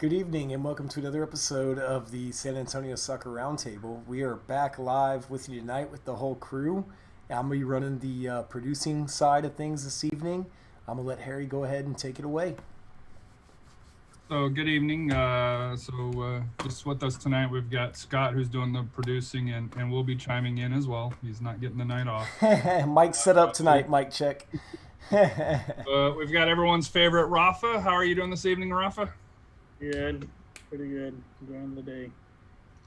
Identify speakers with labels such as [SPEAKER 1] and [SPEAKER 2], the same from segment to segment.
[SPEAKER 1] Good evening and welcome to another episode of the San Antonio Soccer Roundtable. We are back live with you tonight with the whole crew. I'm going to be running the producing side of things this evening. I'm going to let Harry go ahead and take it away.
[SPEAKER 2] So good evening. Just with us tonight, we've got Scott, who's doing the producing, and we'll be chiming in as well. He's not getting the night off.
[SPEAKER 1] Mike's set up tonight. Mike check.
[SPEAKER 2] We've got everyone's favorite Rafa. How are you doing this evening, Rafa?
[SPEAKER 3] Good, pretty good. Enjoying the day.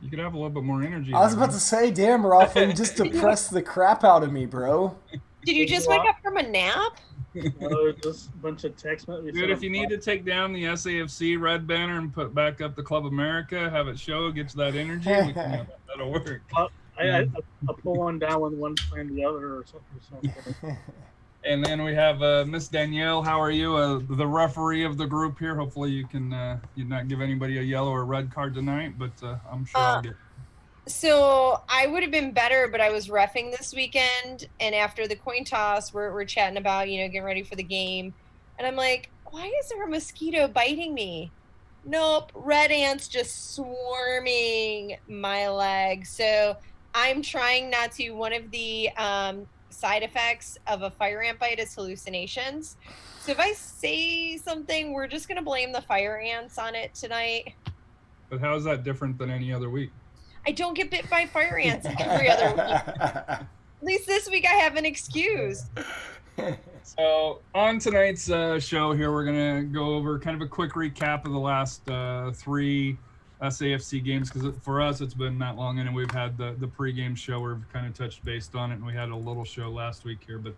[SPEAKER 2] You could have a little bit more energy.
[SPEAKER 1] I was about to say, damn, Rafa, you just depressed the crap out of me, bro.
[SPEAKER 4] Did you just wake up from a nap?
[SPEAKER 3] No, just a bunch of text messages.
[SPEAKER 2] Dude, if you need to take down the SAFC red banner and put back up the Club America, have it show, get you that energy, that'll work.
[SPEAKER 3] I pull one down with one playing the other or something.
[SPEAKER 2] And then we have Miss Danielle. How are you? The referee of the group here. Hopefully you can you not give anybody a yellow or red card tonight, but I'm sure I'll get.
[SPEAKER 4] So I would have been better, but I was reffing this weekend, and after the coin toss, we're chatting about, getting ready for the game, and I'm like, why is there a mosquito biting me? Nope, red ants just swarming my leg. So I'm trying not to. One of the side effects of a fire ant bite is hallucinations. So if I say something, we're just going to blame the fire ants on it tonight.
[SPEAKER 2] But how is that different than any other week?
[SPEAKER 4] I don't get bit by fire ants every other week. At least this week I have an excuse.
[SPEAKER 2] So on tonight's show here, we're going to go over kind of a quick recap of the last three SAFC games, because for us it's been that long, and we've had the pregame show where we've kind of touched base on it, and we had a little show last week here, but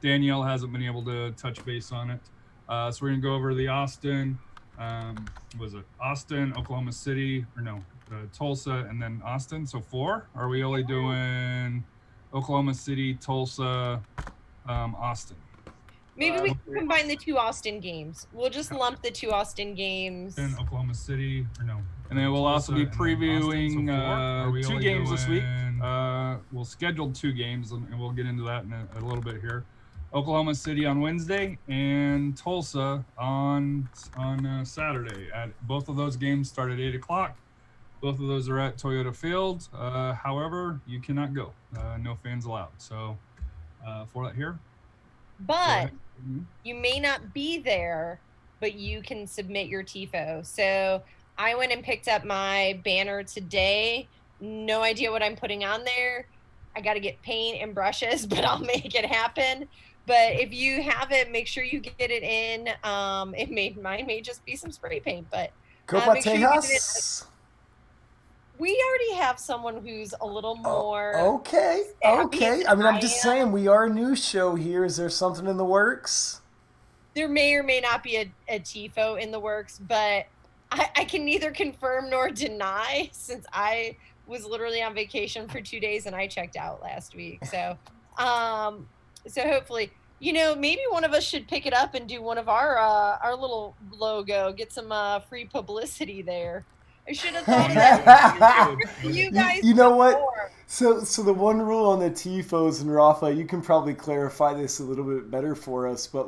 [SPEAKER 2] Danielle hasn't been able to touch base on it. So we're going to go over the Austin, Oklahoma City, Tulsa, and then Austin. So 4? Are we only doing Oklahoma City, Tulsa, Austin?
[SPEAKER 4] Maybe we can combine the two Austin games. We'll just lump the two Austin games.
[SPEAKER 2] In Oklahoma City, and then we'll also be previewing two games this week. We'll schedule 2 games, and we'll get into that in a little bit here. Oklahoma City on Wednesday and Tulsa on Saturday. Both of those games start at 8 o'clock. Both of those are at Toyota Field. However, you cannot go. No fans allowed. So for that here.
[SPEAKER 4] But you may not be there, but you can submit your TIFO. So I went and picked up my banner today. No idea what I'm putting on there. I got to get paint and brushes, but I'll make it happen. But if you have it, make sure you get it in. Mine may just be some spray paint, but
[SPEAKER 1] Copa
[SPEAKER 4] make sure you get it in.
[SPEAKER 1] Tejas.
[SPEAKER 4] We already have someone who's a little more.
[SPEAKER 1] Okay. I mean, I'm just saying, we are a news show here. Is there something in the works?
[SPEAKER 4] There may or may not be a TIFO in the works, but I can neither confirm nor deny, since I was literally on vacation for 2 days and I checked out last week. So, so hopefully, maybe one of us should pick it up and do one of our little logo, get some free publicity there. I should have thought of that. You guys,
[SPEAKER 1] you know what? So the one rule on the TIFOs, and Rafa, you can probably clarify this a little bit better for us, but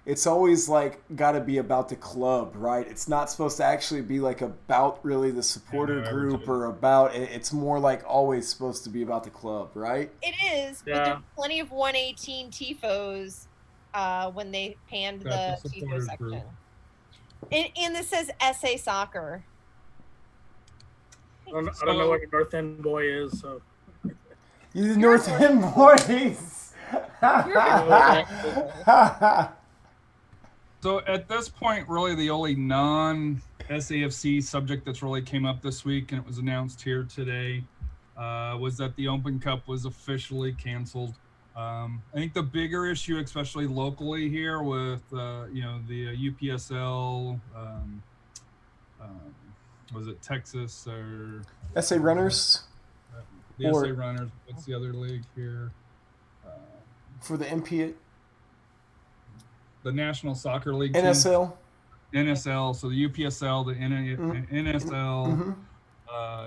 [SPEAKER 1] it's always got to be about the club, right? It's not supposed to actually be about really the supporter group or about it. It's more always supposed to be about the club, right?
[SPEAKER 4] It is, but there's plenty of 118 TIFOs when they panned the TIFO section. And this says SA Soccer.
[SPEAKER 3] I don't know what a North End boy is, so.
[SPEAKER 1] You're the North End boys.
[SPEAKER 2] So at this point, really the only non-SAFC subject that's really came up this week, and it was announced here today, was that the Open Cup was officially canceled. I think the bigger issue, especially locally here with the UPSL, was it Texas or
[SPEAKER 1] SA Runners?
[SPEAKER 2] The SA Runners. What's the other league here?
[SPEAKER 1] For the MP,
[SPEAKER 2] the National Soccer League.
[SPEAKER 1] NSL.
[SPEAKER 2] Team. NSL. So the UPSL, the NSL,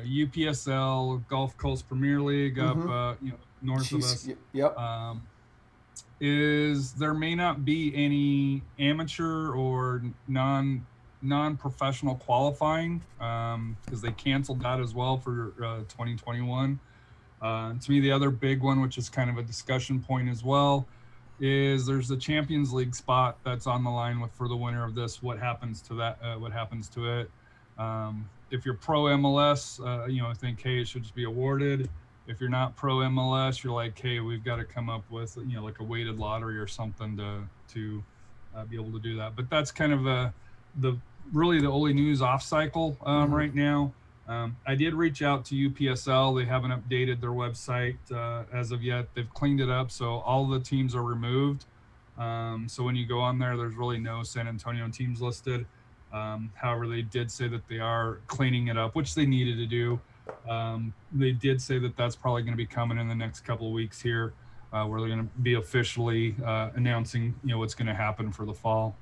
[SPEAKER 2] UPSL, Gulf Coast Premier League up north of us.
[SPEAKER 1] Yep.
[SPEAKER 2] Is there may not be any amateur or non non-professional qualifying because they canceled that as well for 2021. To me, the other big one, which is kind of a discussion point as well, is there's the Champions League spot that's on the line for the winner of this. What happens to that? What happens to it? If you're pro MLS, I think, hey, it should just be awarded. If you're not pro MLS, you're like, hey, we've got to come up with, like a weighted lottery or something to be able to do that. But that's kind of really the only news off cycle right now. I did reach out to UPSL. They haven't updated their website as of yet. They've cleaned it up, so all the teams are removed. So when you go on there, there's really no San Antonio teams listed. However, they did say that they are cleaning it up, which they needed to do. They did say that that's probably going to be coming in the next couple of weeks here, where they're going to be officially announcing, what's going to happen for the fall.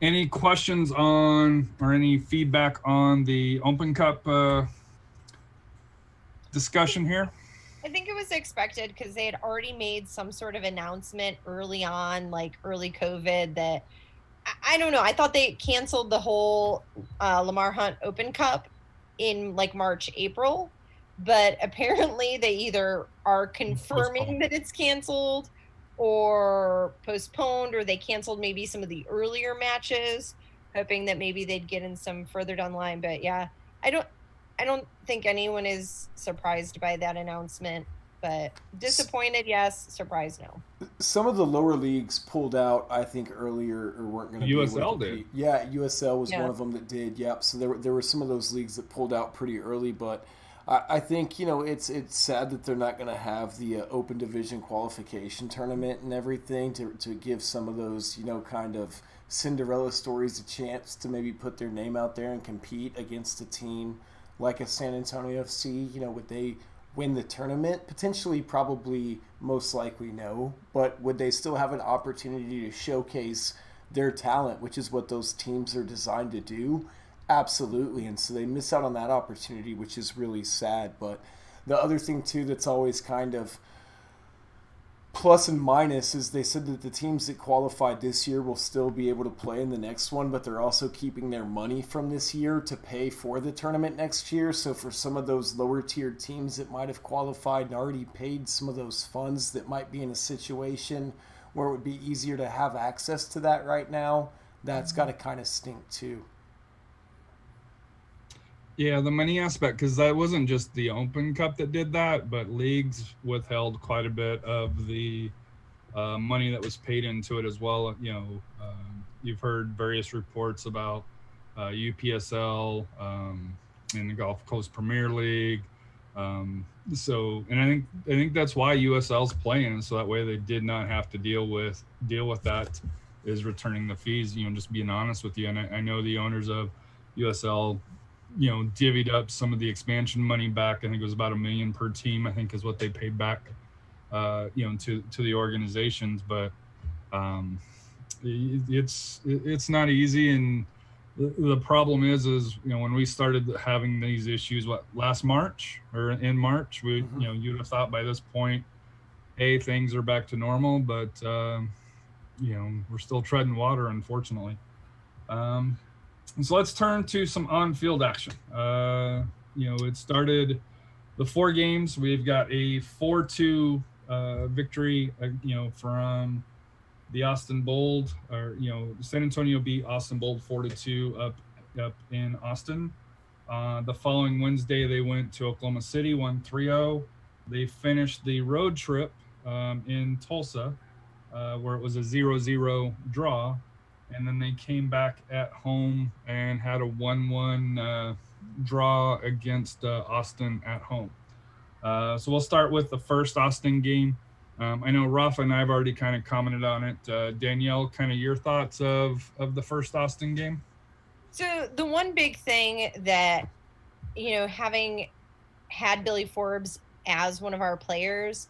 [SPEAKER 2] Any questions on or any feedback on the Open Cup discussion here?
[SPEAKER 4] I think it was expected because they had already made some sort of announcement early on, like early COVID, that I don't know. I thought they canceled the whole Lamar Hunt Open Cup in like March, April, but apparently they either are confirming that it's canceled or postponed, or they canceled maybe some of the earlier matches, hoping that maybe they'd get in some further down the line. But yeah, I don't think anyone is surprised by that announcement, but disappointed, yes. Surprised, no.
[SPEAKER 1] Some of the lower leagues pulled out, I think, earlier or weren't going to be able to
[SPEAKER 2] USL
[SPEAKER 1] compete.
[SPEAKER 2] did.
[SPEAKER 1] Yeah, USL was one of them that did. Yep. So there were some of those leagues that pulled out pretty early, but I think it's sad that they're not going to have the Open Division qualification tournament and everything to give some of those kind of Cinderella stories a chance to maybe put their name out there and compete against a team like a San Antonio FC. Would they win the tournament? Potentially, probably, most likely no. But would they still have an opportunity to showcase their talent, which is what those teams are designed to do? Absolutely. And so they miss out on that opportunity, which is really sad. But the other thing, too, that's always kind of plus and minus is they said that the teams that qualified this year will still be able to play in the next one, but they're also keeping their money from this year to pay for the tournament next year. So for some of those lower tiered teams that might have qualified and already paid some of those funds that might be in a situation where it would be easier to have access to that right now, that's got to kind of stink too.
[SPEAKER 2] Yeah, the money aspect, because that wasn't just the Open Cup that did that, but leagues withheld quite a bit of the money that was paid into it as well. You've heard various reports about UPSL and the Gulf Coast Premier League. And I think that's why USL's playing, so that way they did not have to deal with that, is returning the fees. Just being honest with you, and I know the owners of USL divvied up some of the expansion money back. I think it was about $1 million per team, I think, is what they paid back, to the organizations. But it's not easy. And the problem is when we started having these issues, last March or in March, you'd have thought by this point, hey, things are back to normal, but we're still treading water, unfortunately. So let's turn to some on-field action. It started the 4 games. We've got a 4-2 victory, from the Austin Bold, or San Antonio beat Austin Bold 4-2 up in Austin. The following Wednesday, they went to Oklahoma City, won 3-0. They finished the road trip in Tulsa, where it was a 0-0 draw. And then they came back at home and had a 1-1 draw against Austin at home. So we'll start with the first Austin game. I know Rafa and I have already kind of commented on it. Danielle, kind of your thoughts of the first Austin game?
[SPEAKER 4] So the one big thing that, having had Billy Forbes as one of our players,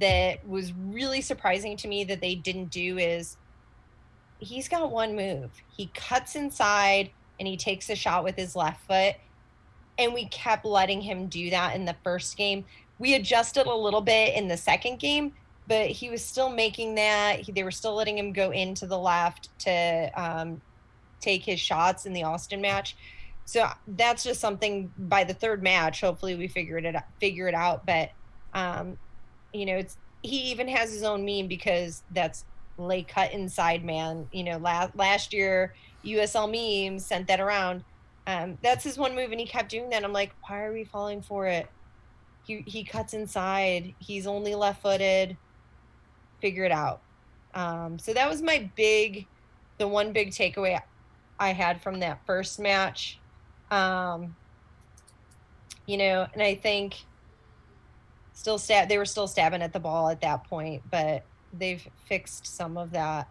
[SPEAKER 4] that was really surprising to me that they didn't do is, he's got one move. He cuts inside and he takes a shot with his left foot. And we kept letting him do that in the first game. We adjusted a little bit in the second game, but he was still making that. They were still letting him go into the left to take his shots in the Austin match. So that's just something by the third match. Hopefully we figure it out. But he even has his own meme because that's lay cut inside man. Last year USL meme sent that around. That's his one move, and he kept doing that. I'm like, why are we falling for it? He cuts inside. He's only left-footed. Figure it out. So that was the one big takeaway I had from that first match. And I think they were still stabbing at the ball at that point, but they've fixed some of that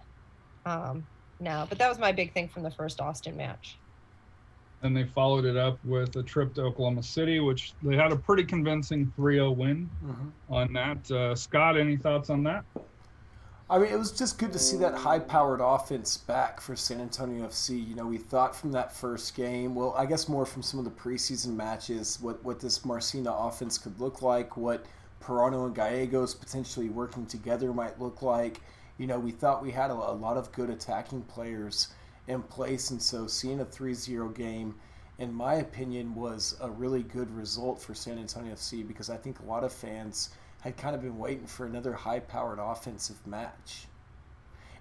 [SPEAKER 4] now. But that was my big thing from the first Austin match.
[SPEAKER 2] And they followed it up with a trip to Oklahoma City, which they had a pretty convincing 3-0 win on that. Scott, any thoughts on that?
[SPEAKER 1] I mean, it was just good to see that high-powered offense back for San Antonio FC. We thought from that first game, well, I guess more from some of the preseason matches, what this Marcina offense could look like, what Pirano and Gallegos potentially working together might look like. We thought we had a lot of good attacking players in place, and so seeing a 3-0 game, in my opinion, was a really good result for San Antonio FC because I think a lot of fans had kind of been waiting for another high-powered offensive match.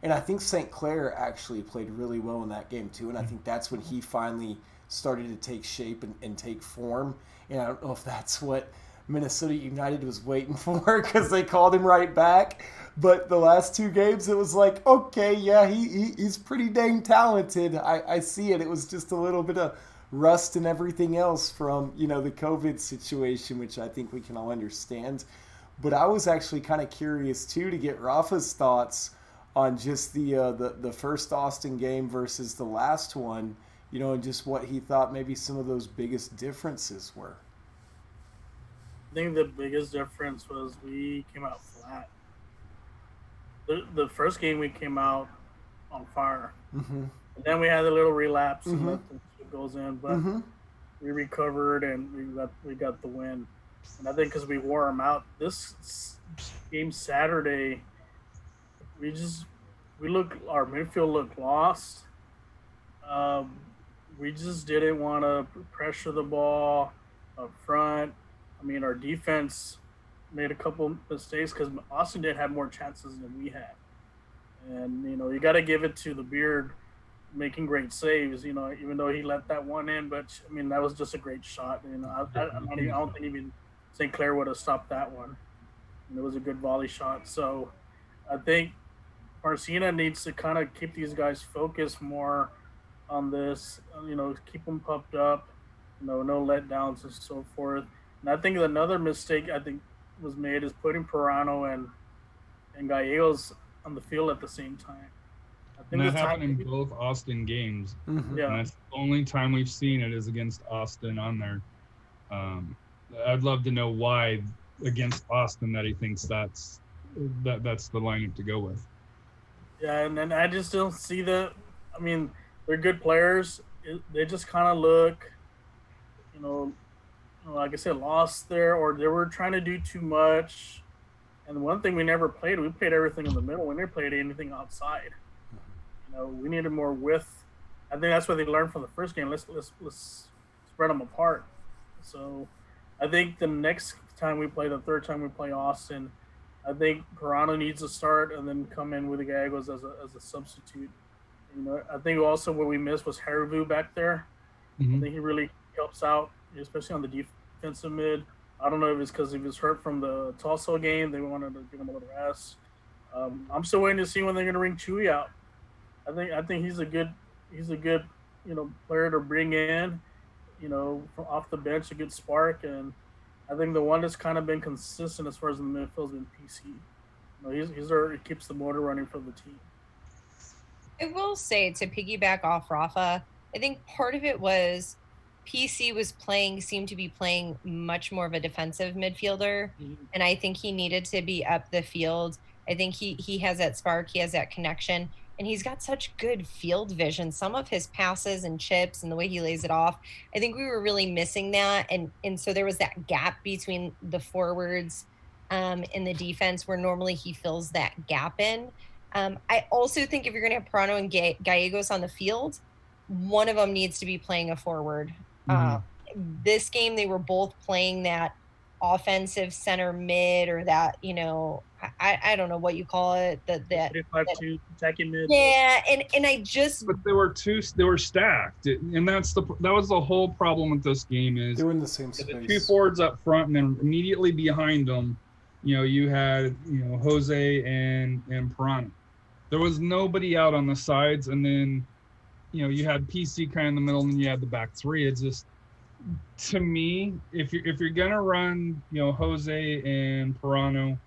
[SPEAKER 1] And I think St. Clair actually played really well in that game too, and I think that's when he finally started to take shape and take form. And I don't know if that's what Minnesota United was waiting for because they called him right back. But the last two games, it was like, okay, yeah, he's pretty dang talented. I see it. It was just a little bit of rust and everything else from, the COVID situation, which I think we can all understand. But I was actually kind of curious, too, to get Rafa's thoughts on just the first Austin game versus the last one, and just what he thought maybe some of those biggest differences were.
[SPEAKER 3] I think the biggest difference was we came out flat. The first game we came out on fire. And then we had a little relapse and let the goals in, but we recovered and we got the win. And I think because we wore them out, this game Saturday, our midfield looked lost. We just didn't want to pressure the ball up front. I mean, our defense made a couple mistakes because Austin did have more chances than we had. And, you got to give it to the Beard making great saves, even though he let that one in. But, I mean, that was just a great shot. I don't think even St. Clair would have stopped that one. And it was a good volley shot. So I think Marcina needs to kind of keep these guys focused more on this, keep them pumped up, no letdowns and so forth. And I think another mistake was made is putting Pirano and Gallegos on the field at the same time. I think
[SPEAKER 2] that happened in both Austin games.
[SPEAKER 3] Yeah.
[SPEAKER 2] And that's the only time we've seen it is against Austin on there. I'd love to know why against Austin that he thinks that's the lineup to go with. Yeah,
[SPEAKER 3] and I just don't see they're good players. They just kind of look, like I said, lost there, or they were trying to do too much. And one thing we played everything in the middle. We never played anything outside. We needed more width. I think that's what they learned from the first game. Let's spread them apart. So I think the next time we play, the third time we play Austin, I think Pirano needs to start and then come in with the Gallegos as a substitute. I think also what we missed was Harivu back there. I think he really helps out, especially on the defensive mid. I don't know if it's because he was hurt from the Tulsa game. They wanted to give him a little rest. I'm still waiting to see when they're going to ring Chewy out. I think he's a good player to bring in, from off the bench, a good spark. And I think the one that's kind of been consistent as far as the midfield has been PC. He keeps the motor running for the team.
[SPEAKER 4] I will say, to piggyback off Rafa, I think part of it was PC seemed to be playing much more of a defensive midfielder. And I think he needed to be up the field. I think he has that spark, he has that connection, and he's got such good field vision. Some of his passes and chips and the way he lays it off, I think we were really missing that. And so there was that gap between the forwards and the defense where normally he fills that gap in. I also think if you're going to have Pirano and Gallegos on the field, one of them needs to be playing a forward. This game, they were both playing that offensive center mid, or that, I don't know what you call it. That
[SPEAKER 3] 3-5-2 attacking mid.
[SPEAKER 4] Yeah, and I just.
[SPEAKER 2] But they were stacked, and that was the whole problem with this game is
[SPEAKER 1] they were in the same space.
[SPEAKER 2] The two forwards up front, and then immediately behind them, you had Jose and Pirano. There was nobody out on the sides, and then you had PC kind of in the middle, and then you had the back three. It's just, to me, if you're gonna run Jose and Pirano,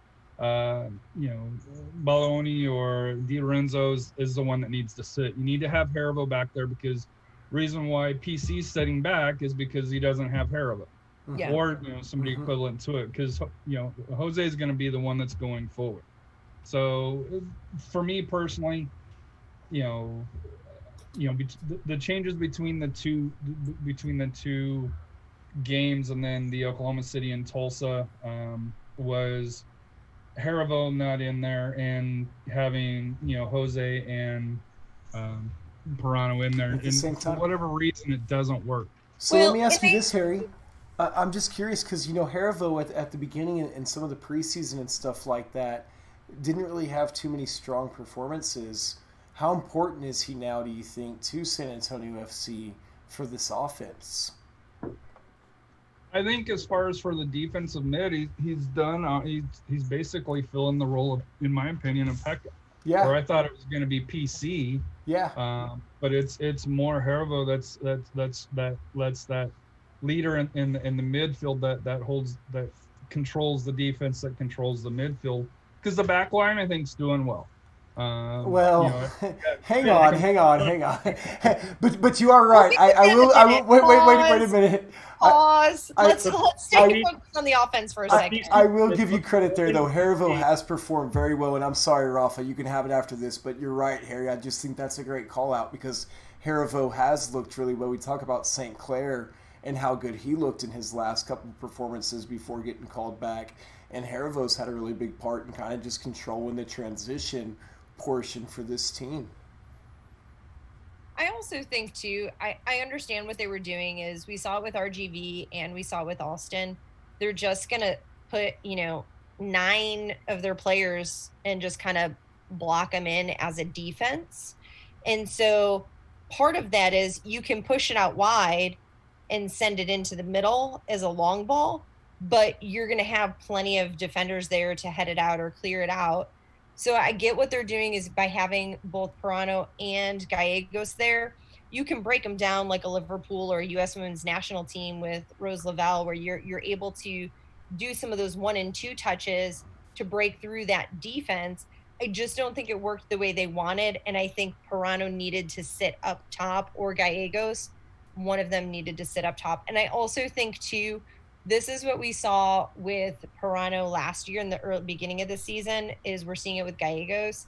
[SPEAKER 2] Balloni or Di Lorenzo is the one that needs to sit. You need to have Haribo back there, because reason why PC's sitting back is because he doesn't have Haribo.
[SPEAKER 4] Yeah.
[SPEAKER 2] Or somebody equivalent to it, because Jose is going to be the one that's going forward. So for me personally, the changes between the two games, and then the Oklahoma City and Tulsa, was Haribo not in there, and having Jose and Pirano in there,
[SPEAKER 1] at the same time.
[SPEAKER 2] For whatever reason it doesn't work.
[SPEAKER 1] So let me ask you this, Harry. I'm just curious, because Haribo at the beginning and some of the preseason and stuff like that didn't really have too many strong performances. How important is he now, do you think, to San Antonio FC for this offense?
[SPEAKER 2] I think as far as for the defensive mid, he's done. He's basically filling the role of, in my opinion, of Pekka.
[SPEAKER 1] Yeah.
[SPEAKER 2] Or I thought it was going to be PC.
[SPEAKER 1] Yeah.
[SPEAKER 2] But it's more Haribo that's that leader in the midfield that controls the defense, that controls the midfield, because the back line I think is doing well.
[SPEAKER 1] Hang on. but you are right. I will wait a minute.
[SPEAKER 4] Pause. Let's take a focus on the offense for a second.
[SPEAKER 1] I will give you credit there, though. Haribo has performed very well, and I'm sorry, Rafa, you can have it after this, but you're right, Harry. I just think that's a great call out, because Haribo has looked really well. We talk about St. Clair and how good he looked in his last couple of performances before getting called back, and Haribo's had a really big part in kind of just controlling the transition portion for this team.
[SPEAKER 4] I also think too, I understand what they were doing is, we saw it with RGV and we saw it with Austin. They're just going to put, 9 of their players and just kind of block them in as a defense. And so part of that is you can push it out wide and send it into the middle as a long ball, but you're going to have plenty of defenders there to head it out or clear it out. So I get what they're doing is by having both Pirano and Gallegos there, you can break them down like a Liverpool or a U.S. Women's National Team with Rose Lavelle, where you're able to do some of those 1 and 2 touches to break through that defense. I just don't think it worked the way they wanted, and I think Pirano needed to sit up top, or Gallegos, one of them needed to sit up top. And I also think too, this is what we saw with Pirano last year in the early beginning of the season, is we're seeing it with Gallegos.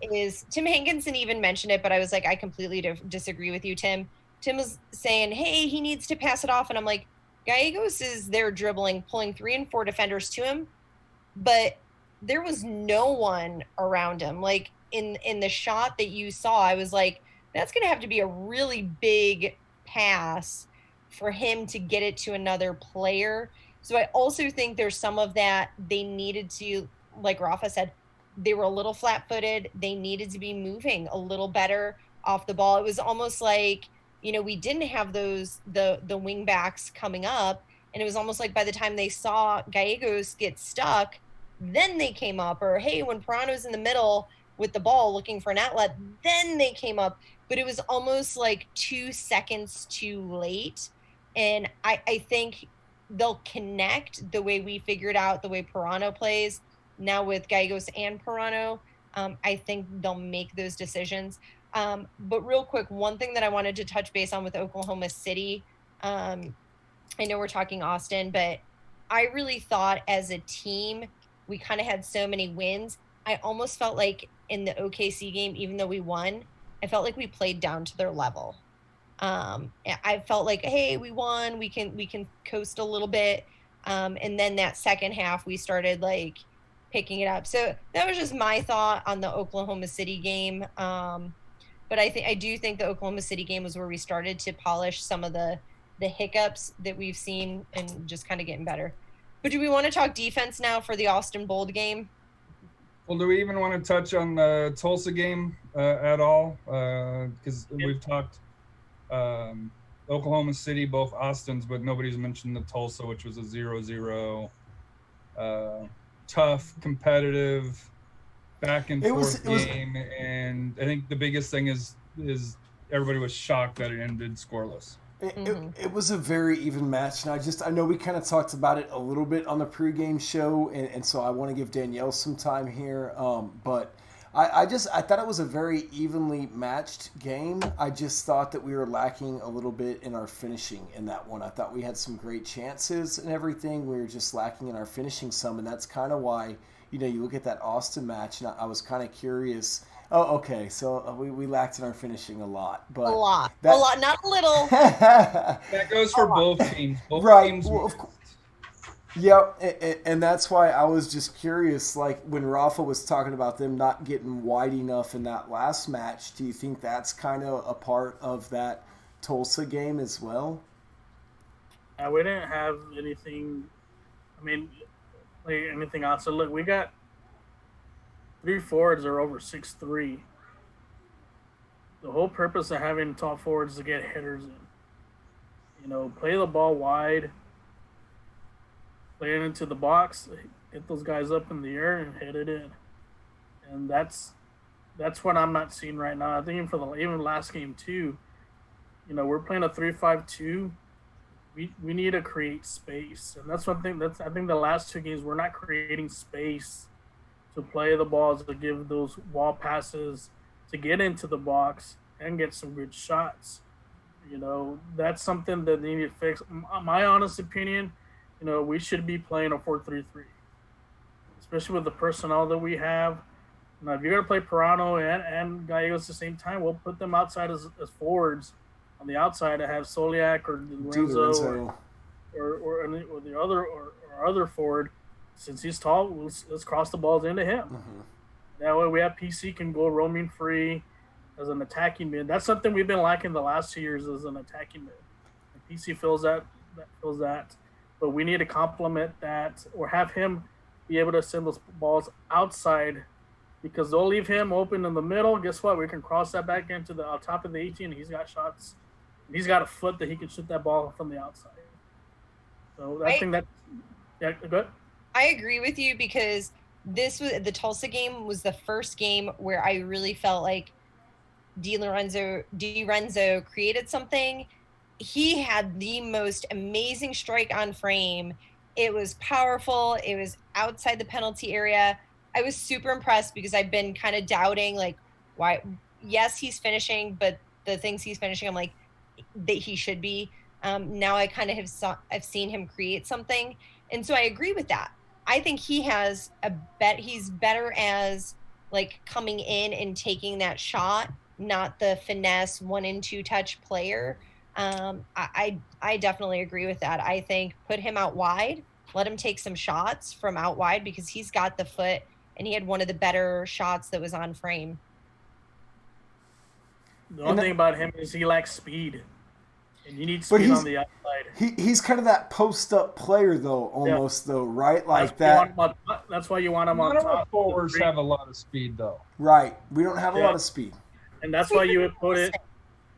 [SPEAKER 4] Is Tim Hankinson even mentioned it, but I was like, I completely disagree with you, Tim. Tim was saying, hey, he needs to pass it off. And I'm like, Gallegos is there dribbling, pulling 3 and 4 defenders to him, but there was no one around him. Like in the shot that you saw, I was like, that's going to have to be a really big pass for him to get it to another player. So I also think there's some of that they needed to, like Rafa said, they were a little flat-footed. They needed to be moving a little better off the ball. It was almost like, we didn't have those, the wing backs coming up, and it was almost like by the time they saw Gallegos get stuck, then they came up. Or, hey, when Pirano's in the middle with the ball looking for an outlet, then they came up. But it was almost like 2 seconds too late. And I think they'll connect the way we figured out the way Pirano plays now with Gallegos and Pirano. I think they'll make those decisions. But real quick, one thing that I wanted to touch base on with Oklahoma City, I know we're talking Austin, but I really thought as a team, we kind of had so many wins. I almost felt like in the OKC game, even though we won, I felt like we played down to their level. I felt like, hey, we won, we can coast a little bit. And then that second half, we started like picking it up. So that was just my thought on the Oklahoma City game. But I do think the Oklahoma City game was where we started to polish some of the hiccups that we've seen and just kind of getting better. But do we want to talk defense now for the Austin Bold game?
[SPEAKER 2] Well, do we even want to touch on the Tulsa game at all? Because we've talked Oklahoma City, both Austins, but nobody's mentioned the Tulsa, which was a 0-0. Tough, competitive, back and forth game. And I think the biggest thing is everybody was shocked that it ended scoreless.
[SPEAKER 1] It was a very even match, and I know we kind of talked about it a little bit on the pregame show, and so I want to give Danielle some time here. But I thought it was a very evenly matched game. I just thought that we were lacking a little bit in our finishing in that one. I thought we had some great chances and everything. We were just lacking in our finishing some, and that's kind of why, you look at that Austin match, and I was kind of curious. Oh, okay. So we lacked in our finishing a lot, but
[SPEAKER 4] a lot, not a little.
[SPEAKER 2] That goes for both teams. Both teams.
[SPEAKER 1] Well, yeah, and that's why I was just curious. Like when Rafa was talking about them not getting wide enough in that last match, do you think that's kind of a part of that Tulsa game as well?
[SPEAKER 3] We didn't have anything. I mean, like anything else. So look, we got 3 forwards are over 6'3". The whole purpose of having tall forwards is to get hitters in. Play the ball wide, play it into the box, get those guys up in the air and hit it in. And that's what I'm not seeing right now. I think even last game too, we're playing a 3-5-2. We need to create space. And that's one thing I think the last 2 games we're not creating space to play the balls, to give those wall passes, to get into the box and get some good shots. That's something that they need to fix. My honest opinion, we should be playing a 4-3-3, especially with the personnel that we have. Now, if you're going to play Pirano and Gallegos at the same time, we'll put them outside as forwards. On the outside, to have Soliak or Lorenzo or the other forward. Since he's tall, let's cross the balls into him. Mm-hmm. That way we have PC can go roaming free as an attacking mid. That's something we've been lacking the last 2 years as an attacking mid. And PC fills that. But we need to complement that or have him be able to send those balls outside because they'll leave him open in the middle. Guess what? We can cross that back into the top of the 18. He's got shots. He's got a foot that he can shoot that ball from the outside. So I think that – yeah, go ahead.
[SPEAKER 4] I agree with you because the Tulsa game was the first game where I really felt like DiRenzo created something. He had the most amazing strike on frame. It was powerful. It was outside the penalty area. I was super impressed because I've been kind of doubting like why. Yes, he's finishing, but the things he's finishing, I'm like that he should be. Now I kind of I've seen him create something, and so I agree with that. I think he has he's better as like coming in and taking that shot, not the finesse 1 and 2 touch player. I definitely agree with that. I think put him out wide, let him take some shots from out wide because he's got the foot and he had one of the better shots that was on frame.
[SPEAKER 3] The only thing about him is he lacks speed. And you need speed on the outside.
[SPEAKER 1] He's kind of that post-up player, though, almost, though, right? Like that.
[SPEAKER 3] That's why you want him on
[SPEAKER 2] top. None of
[SPEAKER 3] top.
[SPEAKER 2] our forwards have a lot of speed, though.
[SPEAKER 1] Right. We don't have a lot of speed.
[SPEAKER 3] And that's why you would put it.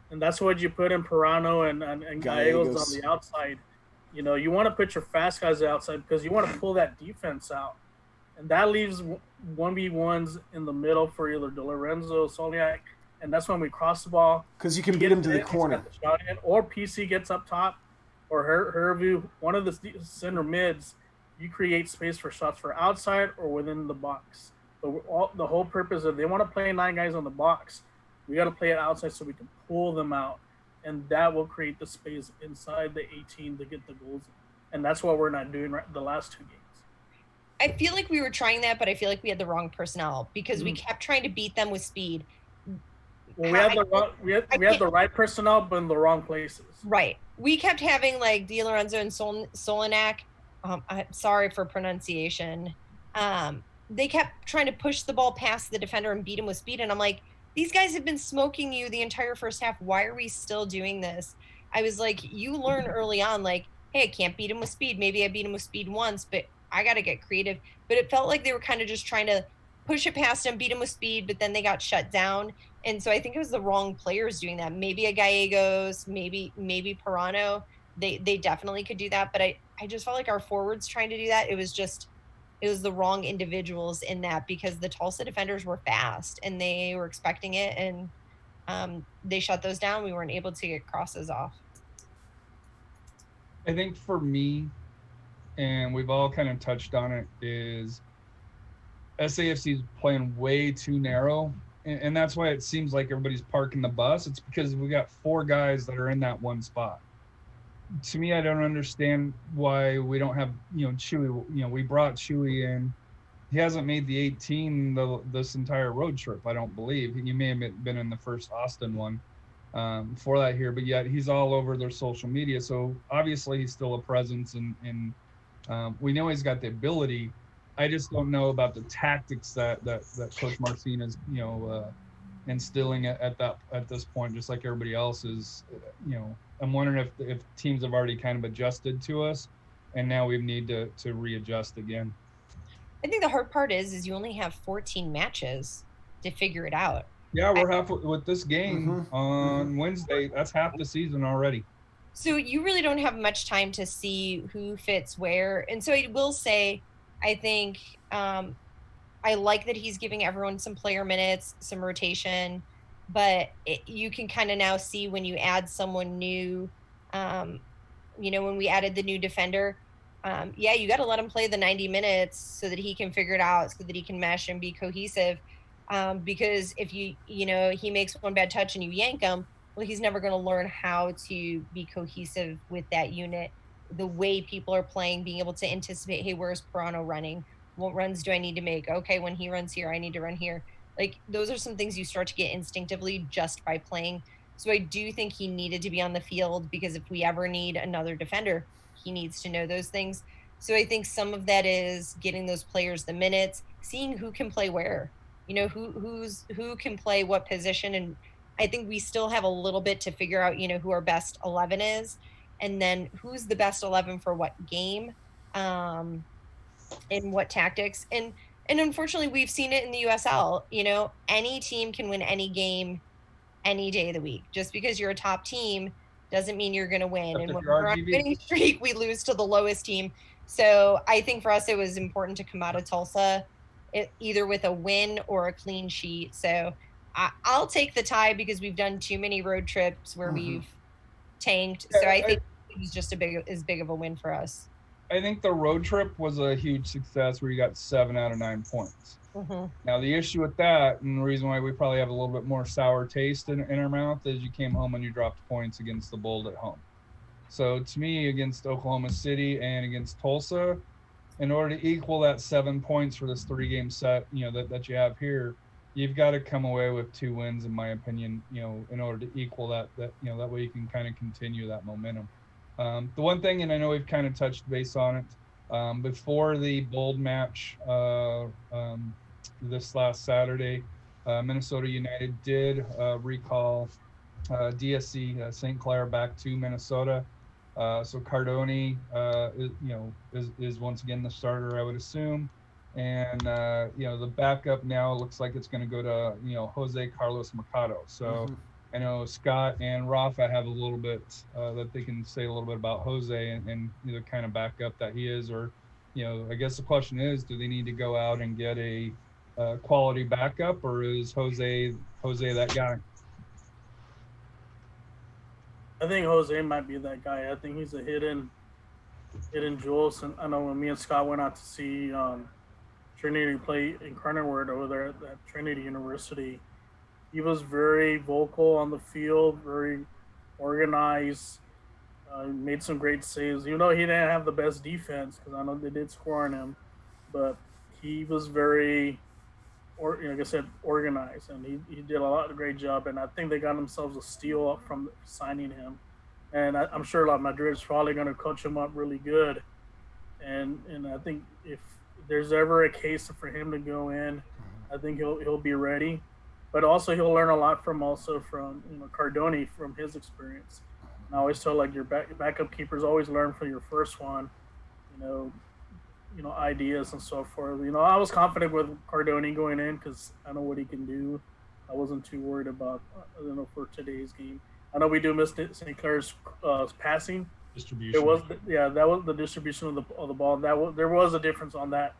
[SPEAKER 3] And that's what you put in Pirano and Gallegos on the outside. You want to put your fast guys outside because you want to pull that defense out. And that leaves 1v1s in the middle for either DiLorenzo, Soliak. And that's when we cross the ball.
[SPEAKER 1] Because you can beat him to the corner.
[SPEAKER 3] Or PC gets up top, or Hervey, one of the center mids, you create space for shots for outside or within the box. The whole purpose of they want to play 9 guys on the box. We got to play it outside so we can pull them out. And that will create the space inside the 18 to get the goals. And that's what we're not doing the last 2 games.
[SPEAKER 4] I feel like we were trying that, but I feel like we had the wrong personnel because we kept trying to beat them with speed.
[SPEAKER 3] Well, we had the right personnel, but in the wrong places.
[SPEAKER 4] Right. We kept having like DiLorenzo and Soliak. I'm sorry for pronunciation. They kept trying to push the ball past the defender and beat him with speed. And I'm like, these guys have been smoking you the entire first half. Why are we still doing this? I was like, you learn early on, like, hey, I can't beat him with speed. Maybe I beat him with speed once, but I got to get creative. But it felt like they were kind of just trying to push it past him, beat him with speed, but then they got shut down. And so I think it was the wrong players doing that. Maybe a Gallegos, maybe Pirano. They definitely could do that. But I just felt like our forwards trying to do that. It was the wrong individuals in that, because the Tulsa defenders were fast and they were expecting it, and they shut those down. We weren't able to get crosses off.
[SPEAKER 2] I think for me, and we've all kind of touched on it, is SAFC is playing way too narrow. And that's why it seems like everybody's parking the bus. It's because we got 4 guys that are in that one spot. To me, I don't understand why we don't have, Chewy. We brought Chewy in. He hasn't made the 18 this entire road trip, I don't believe. He may have been in the first Austin one for that here, but yet he's all over their social media. So obviously he's still a presence, and we know he's got the ability. I just don't know about the tactics that Coach Marcin is, instilling at this point, just like everybody else is. I'm wondering if teams have already kind of adjusted to us, and now we need to readjust again.
[SPEAKER 4] I think the hard part is you only have 14 matches to figure it out.
[SPEAKER 2] Yeah, we're halfway with this game on Wednesday. That's half the season already.
[SPEAKER 4] So you really don't have much time to see who fits where. And so I will say, I think I like that he's giving everyone some player minutes, some rotation, but you can kind of now see when you add someone new, when we added the new defender, you got to let him play the 90 minutes so that he can figure it out, so that he can mesh and be cohesive. Because if he makes one bad touch and you yank him, well, he's never going to learn how to be cohesive with that unit. The way people are playing, being able to anticipate, hey, where's Pirano running? What runs do I need to make? Okay, when he runs here, I need to run here. Like, those are some things you start to get instinctively just by playing. So I do think he needed to be on the field, because if we ever need another defender, he needs to know those things. So I think some of that is getting those players the minutes, seeing who can play where, who can play what position. And I think we still have a little bit to figure out, who our best 11 is, and then who's the best 11 for what game, and what tactics. And unfortunately, we've seen it in the USL. Any team can win any game any day of the week. Just because you're a top team doesn't mean you're going to win. And when we're on a winning streak, we lose to the lowest team. So I think for us, it was important to come out of Tulsa either with a win or a clean sheet. So I'll take the tie, because we've done too many road trips where we've tanked. So I think it was just as big of a win for us.
[SPEAKER 2] I think the road trip was a huge success, where you got 7 out of 9 points. Now, the issue with that, and the reason why we probably have a little bit more sour taste in our mouth, is you came home and you dropped points against the Bold at home. So to me, against Oklahoma City and against Tulsa, in order to equal that 7 points for this 3-game set, that you have here, you've got to come away with 2 wins, in my opinion, in order to equal that that way you can kind of continue that momentum. The one thing, and I know we've kind of touched base on it, before the Bold match this last Saturday, Minnesota United did recall DSC St. Clair back to Minnesota. So Cardoni is once again the starter, I would assume. And the backup now looks like it's going to go to Jose Carlos Mercado. So I know Scott and Rafa have a little bit that they can say a little bit about Jose and the kind of backup that he is. Or I guess the question is, do they need to go out and get a quality backup, or is Jose that guy?
[SPEAKER 3] I think Jose might be that guy. I think he's a hidden jewel. And I know when me and Scott went out to see Trinity play Incarnate Word over there at Trinity University, he was very vocal on the field, very organized, made some great saves. Even though he didn't have the best defense, because I know they did score on him, but he was very, like I said, organized, and he did a great job. And I think they got themselves a steal up from signing him. And I'm sure Madrid's probably going to coach him up really good. And I think if there's ever a case for him to go in, I think he'll be ready. but also he'll learn a lot from Cardoni from his experience. And I always tell like your backup keepers always learn from your first one, you know, ideas and so forth. I was confident with Cardoni going in because I know what he can do. I wasn't too worried about for today's game. I know we do miss St. Clair's passing
[SPEAKER 2] distribution.
[SPEAKER 3] It was that was the distribution of the ball. There was a difference on that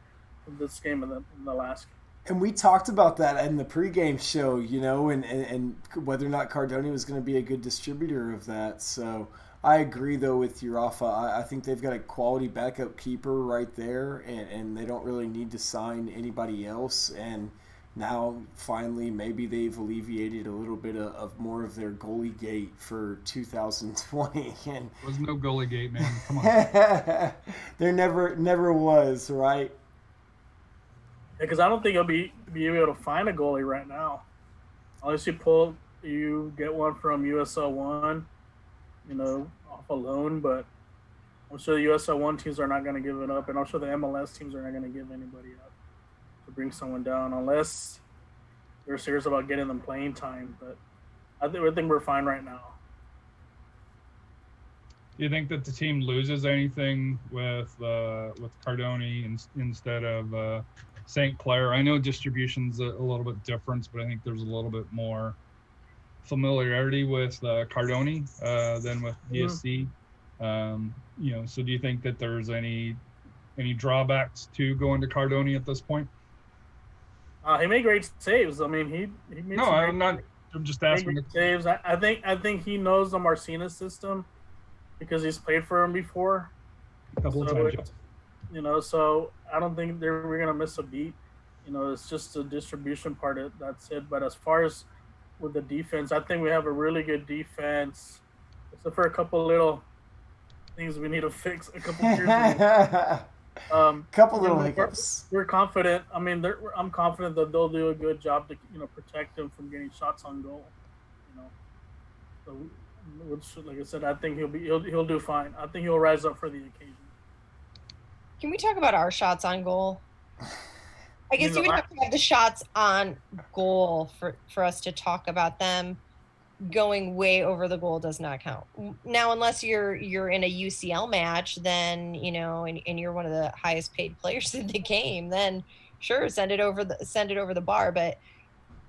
[SPEAKER 3] in this game and in the last game.
[SPEAKER 1] And we talked about that in the pregame show, and whether or not Cardoni was going to be a good distributor of that. So I agree, though, with you, Rafa. I think they've got a quality backup keeper right there, and they don't really need to sign anybody else. And now, finally, maybe they've alleviated a little bit of more of their goalie gate for 2020. And
[SPEAKER 2] there was no goalie gate, man. Come on.
[SPEAKER 3] There
[SPEAKER 1] never was, right?
[SPEAKER 3] Because I don't think you'll be able to find a goalie right now, unless you get one from USL One, off a loan. But I'm sure the USL One teams are not going to give it up, and I'm sure the MLS teams are not going to give anybody up to bring someone down unless they're serious about getting them playing time. But I think we're fine right now.
[SPEAKER 2] Do you think that the team loses anything with Cardoni instead of St. Clair? I know distribution's a little bit different, but I think there's a little bit more familiarity with Cardoni than with DSC. So do you think that there's any drawbacks to going to Cardoni at this point?
[SPEAKER 3] He made great saves. I mean, he made.
[SPEAKER 2] No, I'm just asking.
[SPEAKER 3] Great saves. I think he knows the Marcinus system because he's played for him before.
[SPEAKER 2] A couple of times.
[SPEAKER 3] So I don't think we're gonna miss a beat. It's just the distribution part. That's it. But as far as with the defense, I think we have a really good defense, except for a couple little things we need to fix. A couple years.
[SPEAKER 1] Couple little hiccups.
[SPEAKER 3] We're confident. I mean, I'm confident that they'll do a good job to protect him from getting shots on goal. So, like I said, I think he'll do fine. I think he'll rise up for the occasion.
[SPEAKER 4] Can we talk about our shots on goal? I guess you would have to have the shots on goal for us to talk about them. Going way over the goal does not count. Now, unless you're in a UCL match, then and you're one of the highest paid players in the game, then sure, send it over the bar. But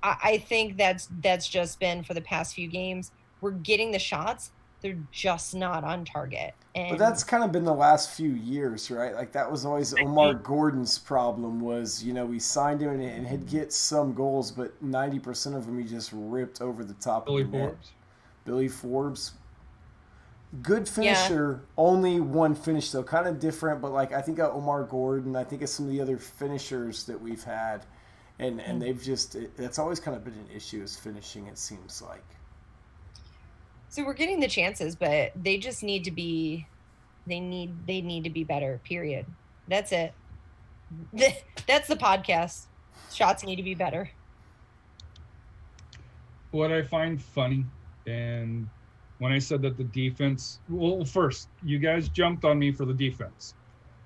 [SPEAKER 4] I think that's just been for the past few games. We're getting the shots. They're just not on target.
[SPEAKER 1] But that's kind of been the last few years, right? Like that was always Omar Gordon's problem was, we signed him and he'd get some goals, but 90% of them he just ripped over the top of the net. Billy Forbes. Good finisher, only one finish though. Kind of different, but like I think of Omar Gordon, I think of some of the other finishers that we've had. And they've just, that's always kind of been an issue is finishing, it seems like.
[SPEAKER 4] So we're getting the chances, but they just need to be, they need to be better, period. That's it. That's the podcast. Shots need to be better.
[SPEAKER 2] What I find funny, and when I said that the defense, well, first, you guys jumped on me for the defense.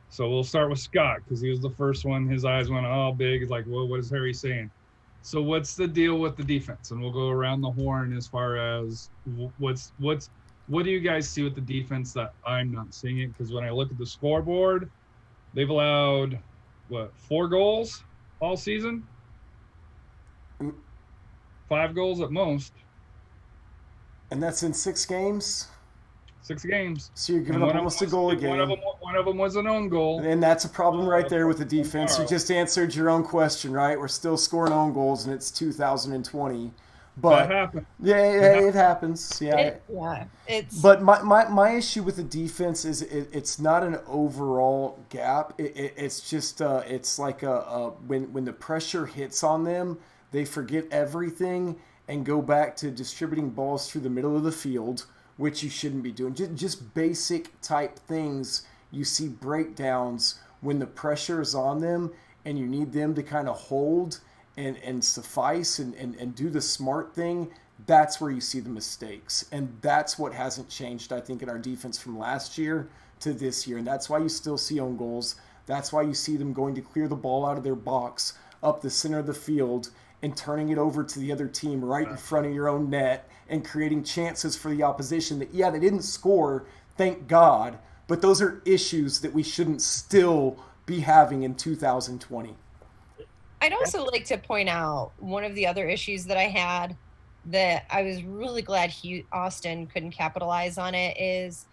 [SPEAKER 2] So we'll start with Scott, because he was the first one. His eyes went all big. It's like, well, what is Harry saying? So what's the deal with the defense? And we'll go around the horn as far as what do you guys see with the defense that I'm not seeing it? Because when I look at the scoreboard, they've allowed, 4 goals all season? 5 goals at most.
[SPEAKER 1] And that's in 6 games?
[SPEAKER 2] 6 games.
[SPEAKER 1] So you're giving up almost a goal a game.
[SPEAKER 2] One of them was an own goal.
[SPEAKER 1] And that's a problem right there with the defense. You just answered your own question, right? We're still scoring own goals, and it's 2020. But
[SPEAKER 2] that happens.
[SPEAKER 1] Yeah, it happens. Yeah. But my issue with the defense is it's not an overall gap. It's just it's like when the pressure hits on them, they forget everything and go back to distributing balls through the middle of the field, which you shouldn't be doing. Just basic type things. You see breakdowns when the pressure is on them and you need them to kind of hold and suffice and do the smart thing. That's where you see the mistakes. And that's what hasn't changed, I think, in our defense from last year to this year. And that's why you still see own goals. That's why you see them going to clear the ball out of their box up the center of the field and turning it over to the other team right in front of your own net and creating chances for the opposition that, yeah, they didn't score, thank God, but those are issues that we shouldn't still be having in 2020.
[SPEAKER 4] I'd also like to point out one of the other issues that I had that I was really glad Austin couldn't capitalize on it is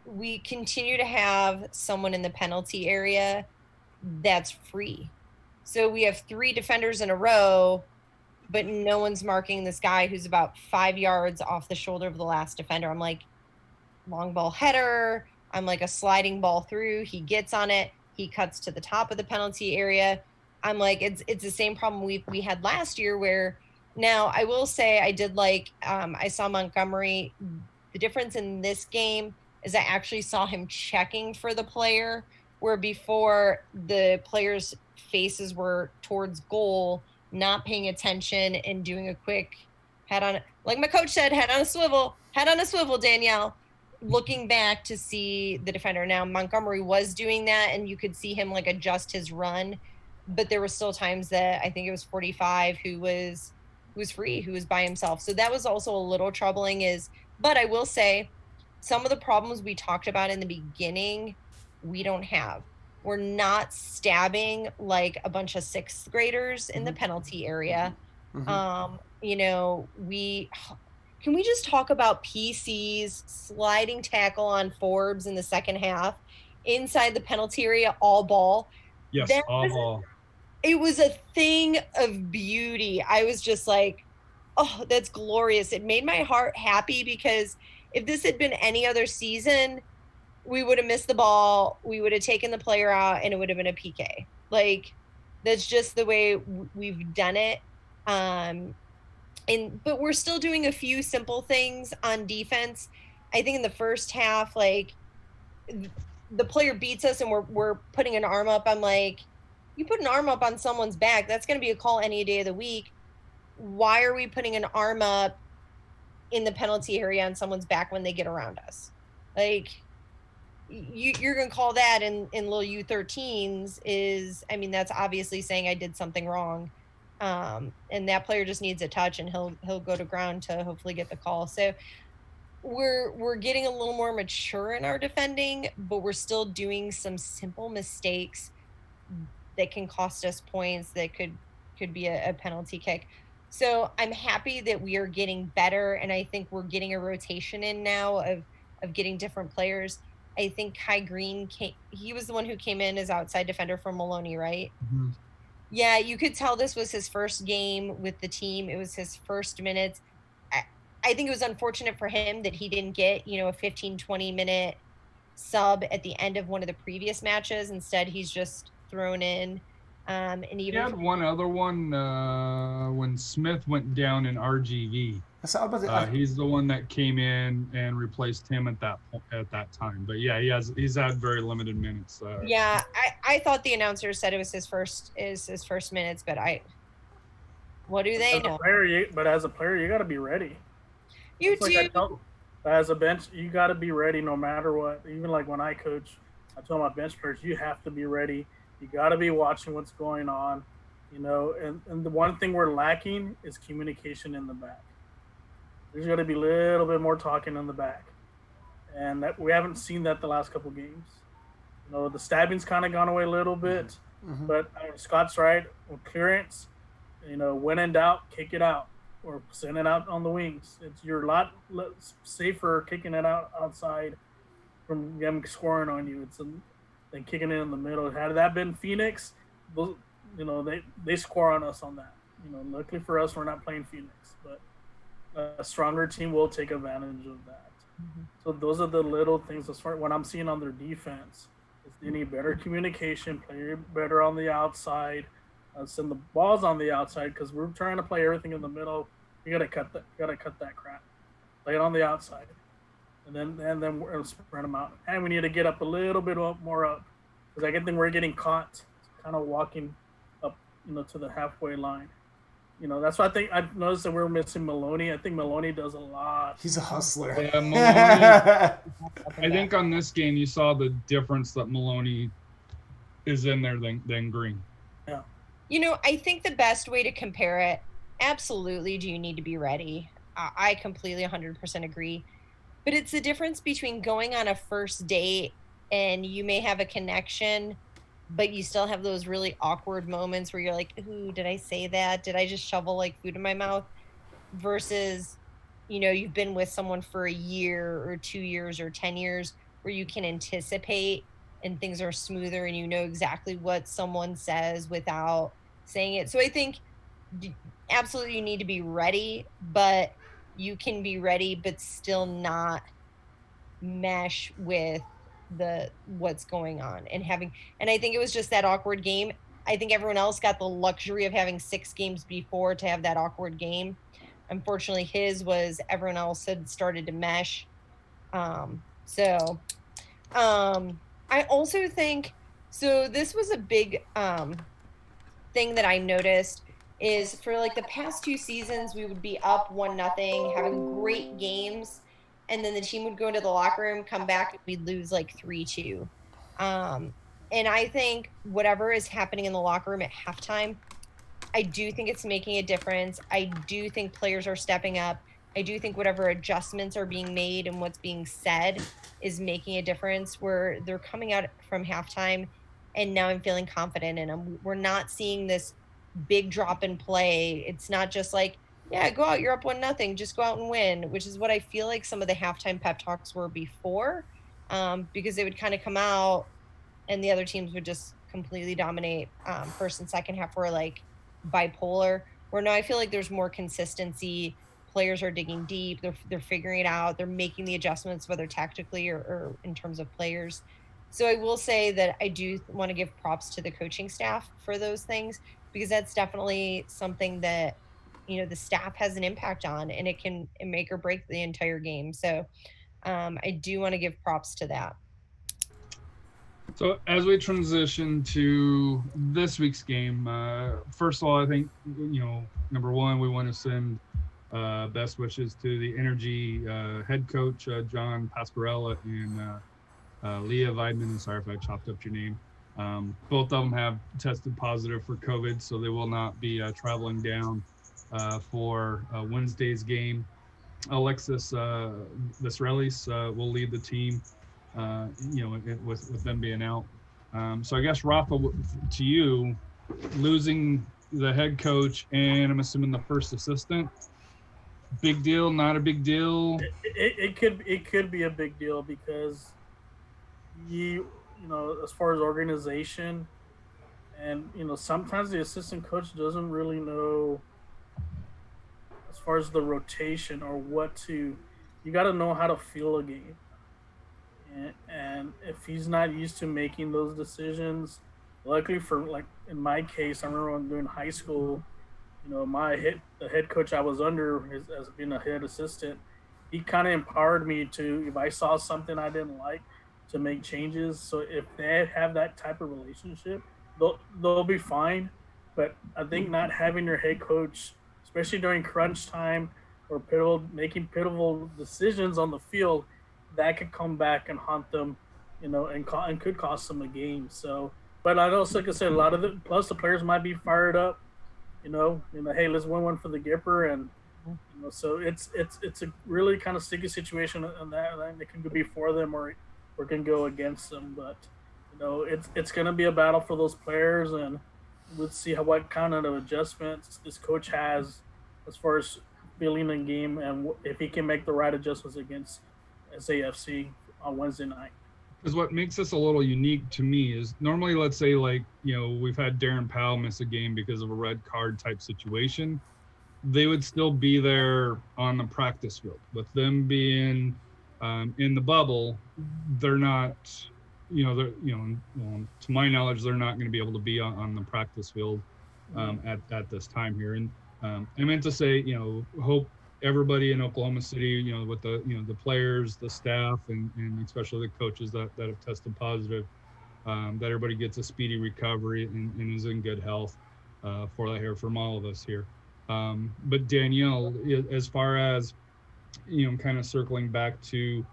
[SPEAKER 4] we continue to have someone in the penalty area that's free. So we have 3 defenders in a row, but no one's marking this guy who's about 5 yards off the shoulder of the last defender. I'm like, long ball header. I'm like, a sliding ball through. He gets on it. He cuts to the top of the penalty area. I'm like, it's the same problem we had last year where now I will say I did like, I saw Montgomery. The difference in this game is I actually saw him checking for the player, where before the players' faces were towards goal, not paying attention and doing a quick head on, like my coach said, head on a swivel, Danielle, looking back to see the defender. Now Montgomery was doing that and you could see him like adjust his run, but there were still times that I think it was 45 who was free, who was by himself. So that was also a little troubling but I will say some of the problems we talked about in the beginning, we don't have. We're not stabbing like a bunch of 6th graders in the penalty area. Mm-hmm. Can we just talk about PC's sliding tackle on Forbes in the second half inside the penalty area, all ball?
[SPEAKER 2] Yes, all ball.
[SPEAKER 4] It was a thing of beauty. I was just like, oh, that's glorious. It made my heart happy because if this had been any other season, we would have missed the ball. We would have taken the player out and it would have been a PK. Like, that's just the way we've done it. But we're still doing a few simple things on defense. I think in the first half, like, the player beats us and we're putting an arm up. I'm like, you put an arm up on someone's back, that's going to be a call any day of the week. Why are we putting an arm up in the penalty area on someone's back when they get around us? Like, you're going to call that in little U13s that's obviously saying I did something wrong. And that player just needs a touch and he'll go to ground to hopefully get the call. So we're getting a little more mature in our defending, but we're still doing some simple mistakes that can cost us points that could be a penalty kick. So I'm happy that we are getting better, and I think we're getting a rotation in now of getting different players. I think Kai Green he was the one who came in as outside defender for Maloney, right? Mm-hmm. Yeah, you could tell this was his first game with the team. It was his first minutes. I think it was unfortunate for him that he didn't get, a 15, 20-minute sub at the end of one of the previous matches. Instead, he's just thrown in. And even
[SPEAKER 2] he had one other one when Smith went down in RGV. He's the one that came in and replaced him at that time. But yeah, he's had very limited minutes.
[SPEAKER 4] Yeah, I thought the announcer said it was his first minutes, but what do they know?
[SPEAKER 3] But as a player, you got to be ready.
[SPEAKER 4] You do.
[SPEAKER 3] As a bench, you got to be ready no matter what. Even like when I coach, I tell my bench players, you have to be ready. You got to be watching what's going on, and the one thing we're lacking is communication in the back. There's got to be a little bit more talking in the back, and that we haven't seen that the last couple of games. The stabbing's kind of gone away a little bit, mm-hmm. But Scott's right. With clearance, when in doubt, kick it out or send it out on the wings. You're a lot safer kicking it outside from them scoring on you. Than kicking it in the middle. Had that been Phoenix, they score on us on that. Luckily for us, we're not playing Phoenix, but a stronger team will take advantage of that. Mm-hmm. So those are the little things. As far what I'm seeing on their defense is they need better communication, play better on the outside, send the balls on the outside because we're trying to play everything in the middle. You gotta cut that crap. Play it on the outside. And then we're going to spread them out. And we need to get up a little bit more up. Because I think we're getting caught kind of walking up, to the halfway line. That's why I think I've noticed that we're missing Maloney. I think Maloney does a lot.
[SPEAKER 1] He's a hustler.
[SPEAKER 2] Yeah, Maloney. I think on this game you saw the difference that Maloney is in there than Green.
[SPEAKER 3] Yeah.
[SPEAKER 4] I think the best way to compare it, absolutely, do you need to be ready? I completely 100% agree. But it's the difference between going on a first date and you may have a connection, but you still have those really awkward moments where you're like, ooh, did I say that? Did I just shovel like food in my mouth? Versus, you've been with someone for a year or 2 years or 10 years where you can anticipate and things are smoother and you know exactly what someone says without saying it. So I think absolutely you need to be ready, but you can be ready but still not mesh with the what's going on and I think it was just that awkward game. I think everyone else got the luxury of having 6 games before to have that awkward game. Unfortunately, his was everyone else had started to mesh. So I also think so. This was a big thing that I noticed is for like the past 2 seasons, we would be up 1-0, having great games, and then the team would go into the locker room, come back, and we'd lose like 3-2. Um, and I think whatever is happening in the locker room at halftime, I do think it's making a difference. I do think players are stepping up. I do think whatever adjustments are being made and what's being said is making a difference where they're coming out from halftime and now I'm feeling confident in them. We're not seeing this big drop in play. It's not just like, yeah, go out, you're up 1-0, just go out and win, which is what I feel like some of the halftime pep talks were before, because they would kind of come out and the other teams would just completely dominate. First and second half were like bipolar. Where now I feel like there's more consistency. Players are digging deep. They're figuring it out. They're making the adjustments, whether tactically or in terms of players. So I will say that I do want to give props to the coaching staff for those things, because that's definitely something that the staff has an impact on, and it can make or break the entire game. So I do want to give props to that.
[SPEAKER 2] So as we transition to this week's game, first of all, I think, number one, we want to send best wishes to the Energy head coach, John Pasquarella, and Leah Weidman. Sorry if I chopped up your name. Both of them have tested positive for COVID, so they will not be traveling down for Wednesday's game. Alexis Visrelis will lead the team, with them being out. So I guess, Rafa, to you, losing the head coach and I'm assuming the first assistant, big deal, not a big deal?
[SPEAKER 3] It could be a big deal because as far as organization, and sometimes the assistant coach doesn't really know as far as the rotation or what to. You got to know how to feel a game, and if he's not used to making those decisions, luckily for, like in my case, I remember when doing high school, the head coach I was under as being a head assistant, he kind of empowered me to, if I saw something I didn't like, to make changes. So if they have that type of relationship, they'll be fine. But I think not having your head coach, especially during crunch time or making pivotal decisions on the field, that could come back and haunt them, and could cost them a game. So, but I know, like I said, a lot of plus the players might be fired up, hey, let's win one for the Gipper, and so it's a really kind of sticky situation, and that it can be for them or can go against them. But it's going to be a battle for those players, and let's see what kind of adjustments this coach has as far as feeling the game, and if he can make the right adjustments against SAFC on Wednesday night.
[SPEAKER 2] Because what makes this a little unique to me is normally, let's say, we've had Darren Powell miss a game because of a red card type situation. They would still be there on the practice field. With them being in the bubble, they're not, to my knowledge, they're not going to be able to be on the practice field at this time here. And I meant to say, hope everybody in Oklahoma City, with the players, the staff, and especially the coaches that have tested positive, that everybody gets a speedy recovery and is in good health for that here from all of us here. But Danielle, as far as, kind of circling back to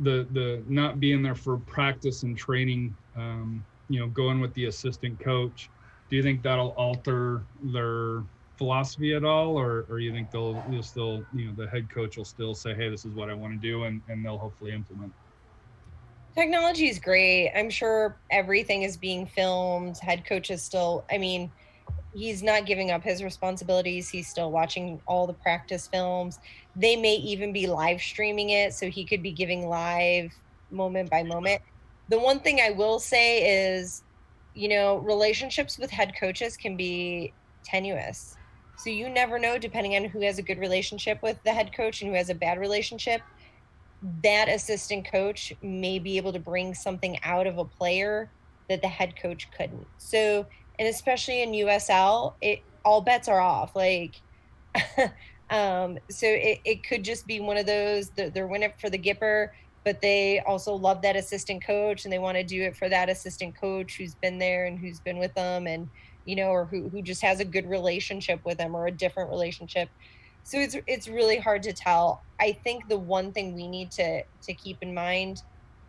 [SPEAKER 2] the not being there for practice and training, going with the assistant coach, Do you think that'll alter their philosophy at all, or you think they'll still, the head coach will still say, hey, this is what I want to do, and they'll hopefully implement?
[SPEAKER 4] Technology is great. I'm sure everything is being filmed. Head coach is still, I mean, he's not giving up his responsibilities. He's still watching all the practice films. They may even be live streaming it, so he could be giving live moment by moment. The one thing I will say is, relationships with head coaches can be tenuous. So you never know, depending on who has a good relationship with the head coach and who has a bad relationship, that assistant coach may be able to bring something out of a player that the head coach couldn't. So, and especially in USL, all bets are off. Like, so it could just be one of those, they're winning it for the Gipper, but they also love that assistant coach and they want to do it for that assistant coach who's been there and who's been with them, and or who just has a good relationship with them or a different relationship. So it's really hard to tell. I think the one thing we need to keep in mind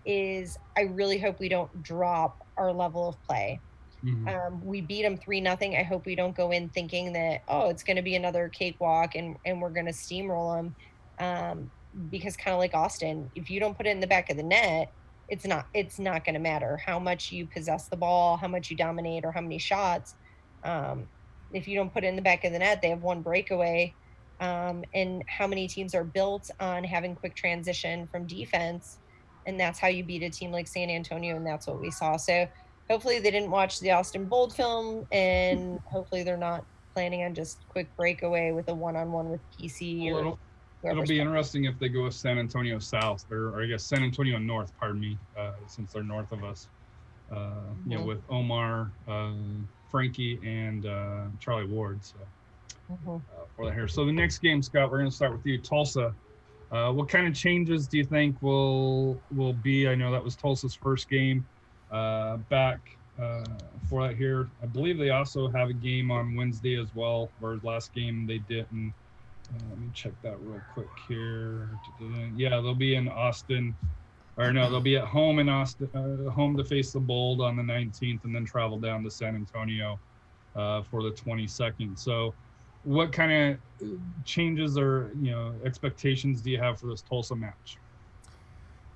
[SPEAKER 4] is I really hope we don't drop our level of play.
[SPEAKER 2] Mm-hmm.
[SPEAKER 4] We beat them 3-0. I hope we don't go in thinking that, it's going to be another cakewalk and we're going to steamroll them. Because kind of like Austin, if you don't put it in the back of the net, it's not going to matter how much you possess the ball, how much you dominate, or how many shots. If you don't put it in the back of the net, they have one breakaway. And how many teams are built on having quick transition from defense, and that's how you beat a team like San Antonio, and that's what we saw. So hopefully they didn't watch the Austin Bold film, and hopefully they're not planning on just quick breakaway with a one-on-one with PC.
[SPEAKER 2] Well, it'll be interesting if they go with San Antonio South, or I guess San Antonio North, pardon me, since they're north of us. With Omar, Frankie, and Charlie Ward. So for that here. So the next game, Scott, we're going to start with you, Tulsa. What kind of changes do you think will be? I know that was Tulsa's first game back for that here. I believe they also have a game on Wednesday as well, whereas last game they didn't. Let me check that real quick here. Yeah, they'll be in Austin. Or no, they'll be at home in Austin, home to face the Bold on the 19th, and then travel down to San Antonio for the 22nd. So what kind of changes or expectations do you have for this Tulsa match?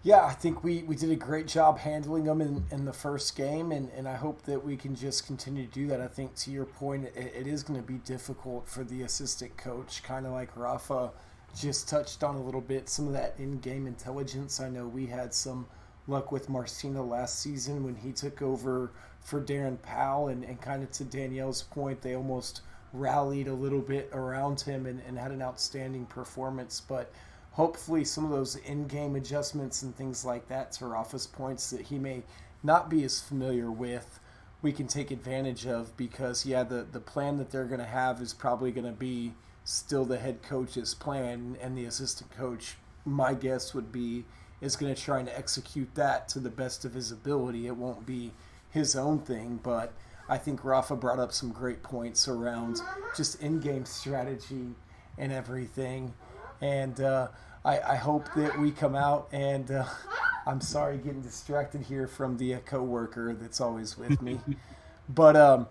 [SPEAKER 1] Yeah, I think we did a great job handling them in the first game, and I hope that we can just continue to do that. I think, to your point, it is going to be difficult for the assistant coach, kind of like Rafa just touched on a little bit, some of that in-game intelligence. I know we had some luck with Marcino last season when he took over for Darren Powell, and kind of to Danielle's point, they almost rallied a little bit around him and had an outstanding performance. But hopefully some of those in-game adjustments and things like that, to Rafa's points, that he may not be as familiar with, we can take advantage of, because the plan that they're going to have is probably going to be still the head coach's plan, and the assistant coach, my guess would be, is going to try and execute that to the best of his ability. It won't be his own thing, but I think Rafa brought up some great points around just in-game strategy and everything. And I hope that we come out and I'm sorry getting distracted here from the coworker that's always with me. But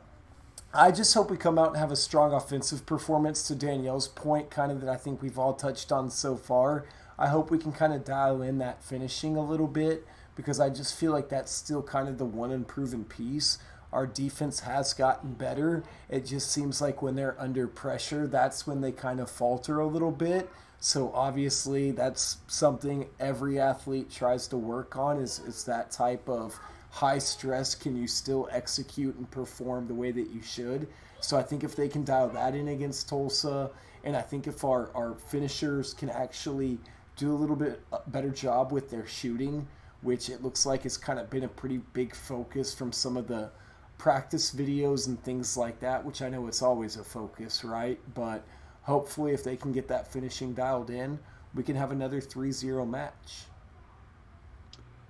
[SPEAKER 1] I just hope we come out and have a strong offensive performance, to Danielle's point, kind of that I think we've all touched on so far. I hope we can kind of dial in that finishing a little bit, because I just feel like that's still kind of the one unproven piece. Our defense has gotten better. It just seems like when they're under pressure, that's when they kind of falter a little bit. So obviously that's something every athlete tries to work on, is that type of high stress. Can you still execute and perform the way that you should? So I think if they can dial that in against Tulsa, and I think if our finishers can actually do a little bit better job with their shooting, which it looks like has kind of been a pretty big focus from some of the practice videos and things like that, which I know it's always a focus, right? But hopefully if they can get that finishing dialed in, we can have another 3-0 match.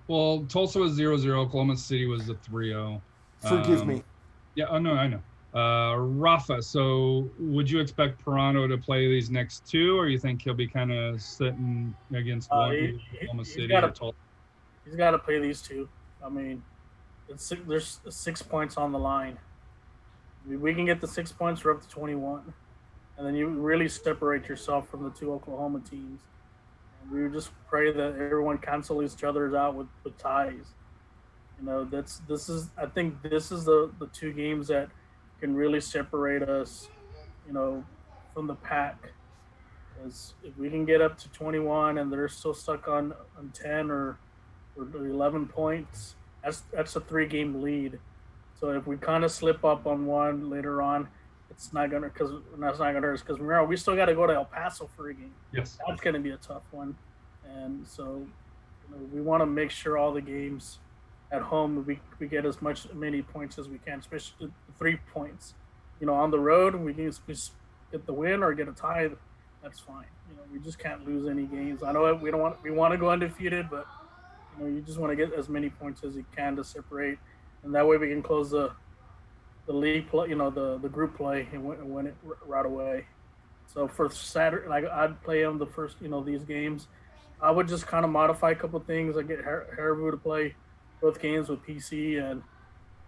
[SPEAKER 2] Well, Tulsa was 0-0. Oklahoma City was a 3-0.
[SPEAKER 1] Forgive me.
[SPEAKER 2] Yeah, oh, no, I know. Rafa, so would you expect Pirano to play these next two, or you think he'll be kind of sitting against Oklahoma City or Tulsa?
[SPEAKER 3] He's got to play these two. I mean, there's 6 points on the line. If we can get the 6 points, we're up to 21. And then you really separate yourself from the two Oklahoma teams. And we just pray that everyone cancel each other's out with ties. You know, I think this is the two games that can really separate us, you know, from the pack. Because if we can get up to 21 and they're still stuck on 10 or 11 points, that's a 3-game lead. So if we kind of slip up on one later on, it's not gonna because that's not gonna hurt us because remember we still got to go to El Paso for a game.
[SPEAKER 2] Yes,
[SPEAKER 3] that's gonna be a tough one, and so we want to make sure all the games at home we get as many points as we can, especially the 3 points. You know, on the road we can just get the win or get a tie. That's fine. You know, we just can't lose any games. I know we want to go undefeated, but you know, you just want to get as many points as you can to separate, and that way we can close the league play, you know, the group play and win it right away. So for Saturday, like I'd play them the first, you know, these games. I would just kind of modify a couple things. I get Haribu to play both games with PC and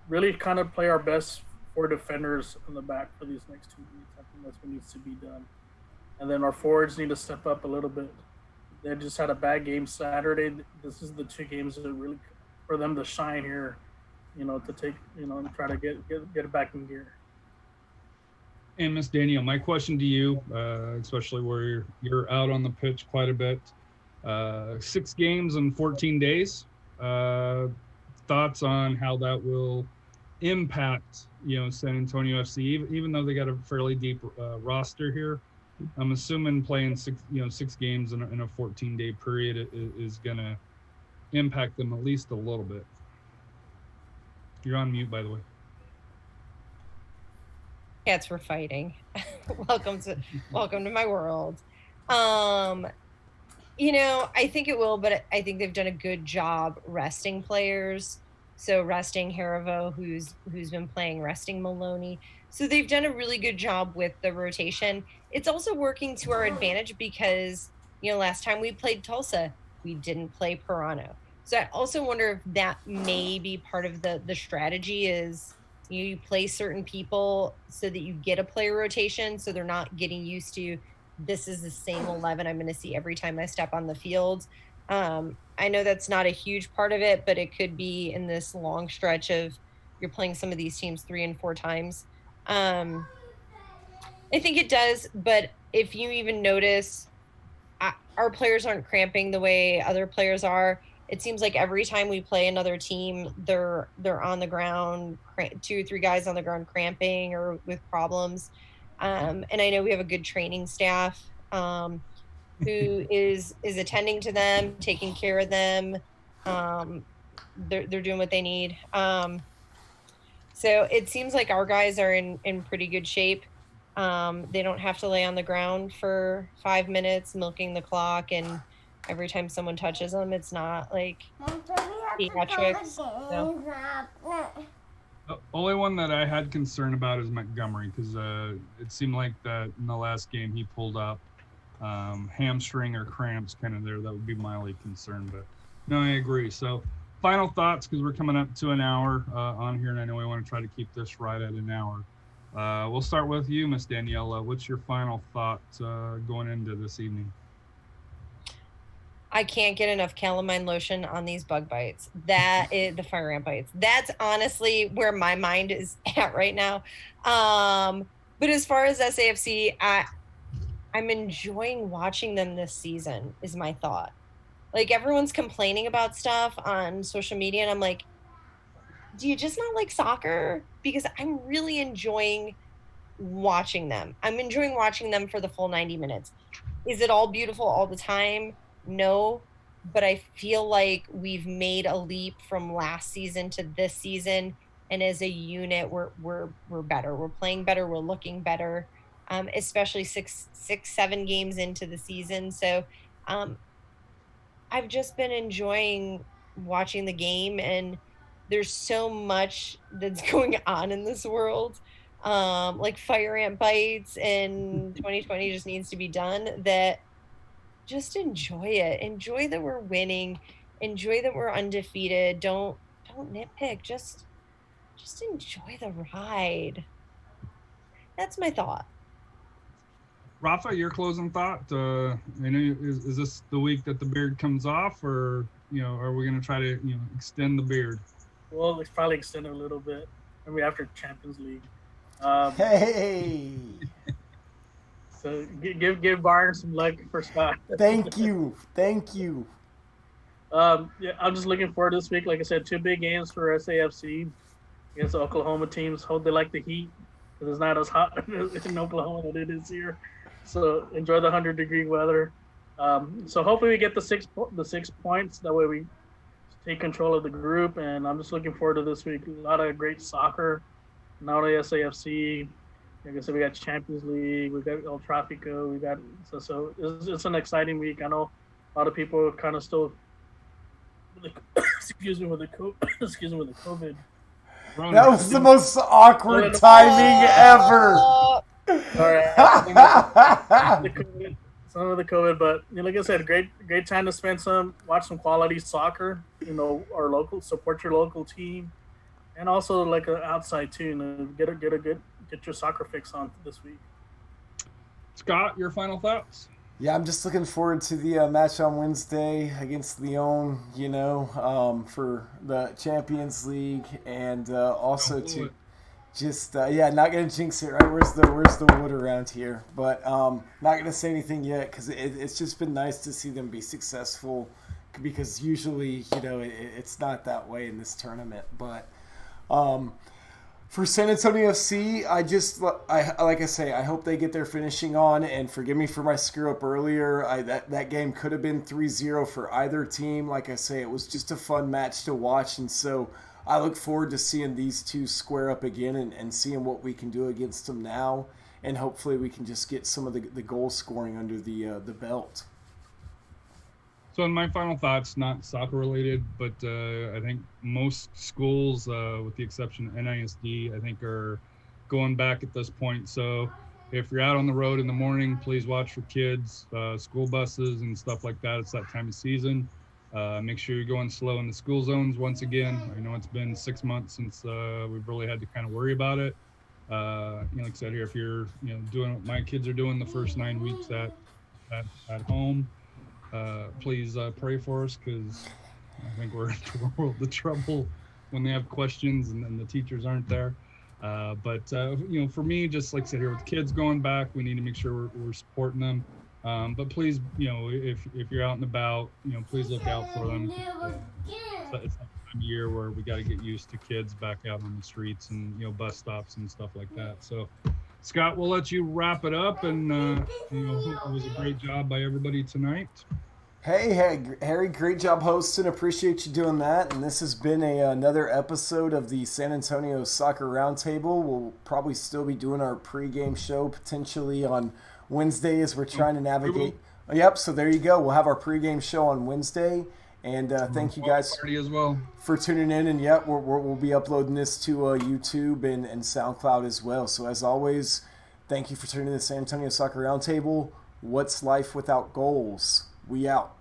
[SPEAKER 3] really kind of play our best 4 defenders in the back for these next 2 weeks. I think that's what needs to be done. And then our forwards need to step up a little bit. They just had a bad game Saturday. This is the 2 games that really for them to shine here, you know, to take, you know, and try to get it back in gear.
[SPEAKER 2] And Miss Danielle, my question to you, especially where you're out on the pitch quite a bit, 6 games in 14 days. Thoughts on how that will impact, you know, San Antonio FC, even though they got a fairly deep roster here. I'm assuming playing 6 games in a 14-day period is going to impact them at least a little bit. You're on mute, by the way.
[SPEAKER 4] Cats were fighting. welcome to my world. You know, I think it will, but I think they've done a good job resting players. So resting Haribo, who's been playing, resting Maloney. So they've done a really good job with the rotation. It's also working to our advantage because, you know, last time we played Tulsa, we didn't play Pirano. So I also wonder if that may be part of the strategy is you play certain people so that you get a player rotation so they're not getting used to this is the same 11 I'm going to see every time I step on the field. I know that's not a huge part of it, but it could be in this long stretch of you're playing some of these teams 3 and 4 times. I think it does, but if you even notice, our players aren't cramping the way other players are. It seems like every time we play another team, they're on the ground, 2 or 3 guys on the ground cramping or with problems. And I know we have a good training staff who is attending to them, taking care of them. They're doing what they need. So it seems like our guys are in pretty good shape. They don't have to lay on the ground for 5 minutes milking the clock, and every time someone touches them, it's not like theatrics. No.
[SPEAKER 2] The only one that I had concern about is Montgomery because it seemed like that in the last game he pulled up hamstring or cramps kind of there. That would be my only concern, but no, I agree. So final thoughts, because we're coming up to an hour on here, and I know we want to try to keep this right at an hour. We'll start with you, Miss Daniela. What's your final thought going into this evening?
[SPEAKER 4] I can't get enough calamine lotion on these bug bites. That is the fire ant bites. That's honestly where my mind is at right now. But as far as SAFC, I'm enjoying watching them this season is my thought. Like everyone's complaining about stuff on social media, and I'm like, do you just not like soccer? Because I'm really enjoying watching them. I'm enjoying watching them for the full 90 minutes. Is it all beautiful all the time? No, but I feel like we've made a leap from last season to this season, and as a unit, we're better. We're playing better. We're looking better, especially 7 games into the season. So, I've just been enjoying watching the game, and there's so much that's going on in this world. Like fire ant bites, and 2020 just needs to be done. That. Just enjoy it. Enjoy that we're winning. Enjoy that we're undefeated. Don't nitpick. Just enjoy the ride. That's my thought.
[SPEAKER 2] Rafa, your closing thought. Is this the week that the beard comes off, or are we going to try to extend the beard?
[SPEAKER 3] Well, it's probably extend a little bit. Maybe after Champions League.
[SPEAKER 1] Hey.
[SPEAKER 3] So give Barnes some luck for Scott.
[SPEAKER 1] Thank you.
[SPEAKER 3] Yeah, I'm just looking forward to this week. Like I said, 2 big games for SAFC against the Oklahoma teams. Hope they like the heat because it's not as hot in Oklahoma than it is here. So enjoy the 100-degree weather. So hopefully we get the 6 points. That way we take control of the group. And I'm just looking forward to this week. A lot of great soccer. Not only SAFC. Like I said, we got Champions League. We got El Tráfico. We got so it's an exciting week. I know a lot of people are kind of still. Excuse me with the COVID.
[SPEAKER 1] That was the most awkward timing ever.
[SPEAKER 3] All right. Some of the COVID, but like I said, great time to watch some quality soccer. Support your local team, and also like an outside too. Get your soccer fix on this week.
[SPEAKER 2] Scott, your final thoughts?
[SPEAKER 1] Yeah, I'm just looking forward to the match on Wednesday against Lyon, for the Champions League, and also to just not gonna jinx it, right? Where's the wood around here? But not gonna say anything yet because it's just been nice to see them be successful, because usually it's not that way in this tournament. But for San Antonio FC, I hope they get their finishing on, and forgive me for my screw up earlier. That game could have been 3-0 for either team. Like I say, it was just a fun match to watch, and so I look forward to seeing these two square up again and seeing what we can do against them now, and hopefully we can just get some of the goal scoring under the belt.
[SPEAKER 2] So in my final thoughts, not soccer related, but I think most schools, with the exception of NISD, I think are going back at this point. So if you're out on the road in the morning, please watch for kids, school buses and stuff like that. It's that time of season. Make sure you're going slow in the school zones once again. I know it's been 6 months since we've really had to kind of worry about it. Like I said here, if you're doing what my kids are doing the first 9 weeks at home, please pray for us, because I think we're in a world of trouble when they have questions and the teachers aren't there. But for me, just like I said here, with kids going back, we need to make sure we're supporting them. But please, if you're out and about, please look out for them. It's that time of year where we got to get used to kids back out on the streets and bus stops and stuff like that. So, Scott, we'll let you wrap it up, and it was a great job by everybody tonight.
[SPEAKER 1] Hey, Harry, great job hosting. Appreciate you doing that. And this has been another episode of the San Antonio Soccer Roundtable. We'll probably still be doing our pregame show potentially on Wednesday as we're trying to navigate. Yep, so there you go. We'll have our pregame show on Wednesday. And thank you guys
[SPEAKER 2] as well
[SPEAKER 1] for tuning in. And we'll be uploading this to YouTube and SoundCloud as well. So as always, thank you for tuning in to the San Antonio Soccer Roundtable. What's life without goals? We out.